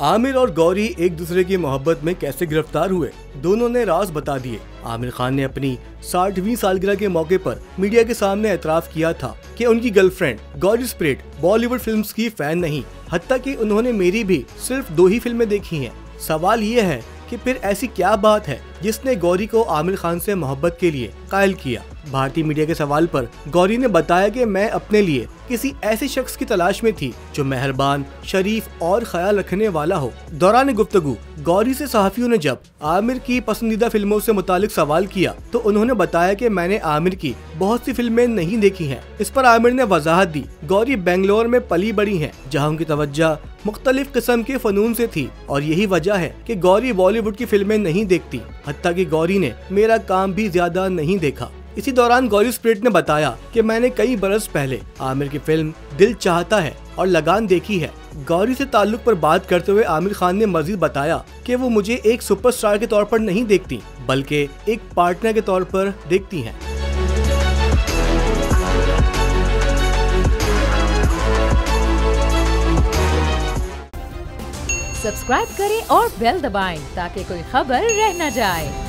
आमिर और गौरी एक दूसरे की मोहब्बत में कैसे गिरफ्तार हुए, दोनों ने राज बता दिए। आमिर खान ने अपनी 60वीं सालगिरह के मौके पर मीडिया के सामने एतराफ किया था कि उनकी girlfriend Gauri spread Bollywood films की फैन नहीं, हत्ता कि उन्होंने मेरी भी सिर्फ 2 ही फिल्में देखी हैं। सवाल ये है कि फिर ऐसी क्या बात है जिसने गौरी को आमिर खान से मोहब्बत के लिए कायल किया। भारतीय मीडिया के सवाल पर गौरी ने बताया कि मैं अपने लिए किसी ऐसे शख्स की तलाश में थी जो मेहरबान, शरीफ और ख्याल रखने वाला हो। दौरान गुफ्तगू गौरी से सहाफियों ने जब आमिर की पसंदीदा फिल्मों से मुतालिक सवाल किया तो उन्होंने बताया कि मैंने आमिर की बहुत सी फिल्में नहीं देखी हैं। इस पर आमिर ने वजाहत दी, गौरी बेंगलोर में पली बड़ी हैं, जहां उनकी तवज्जो मुख्तलिफ किस्म के फनून से थी और यही वजह है कि गौरी बॉलीवुड की फिल्में नहीं देखती, हत्ता कि गौरी ने मेरा काम भी ज्यादा नहीं देखा। इसी दौरान गौरी स्प्रेट ने बताया कि मैंने कई बरस पहले आमिर की फिल्म दिल चाहता है और लगान देखी है। गौरी से ताल्लुक पर बात करते हुए आमिर खान ने मजीद बताया कि वो मुझे एक सुपरस्टार के तौर पर नहीं देखती बल्कि एक पार्टनर के तौर पर देखती हैं। सब्सक्राइब करें और बेल दबाएं ताकि कोई खबर रह न जाए।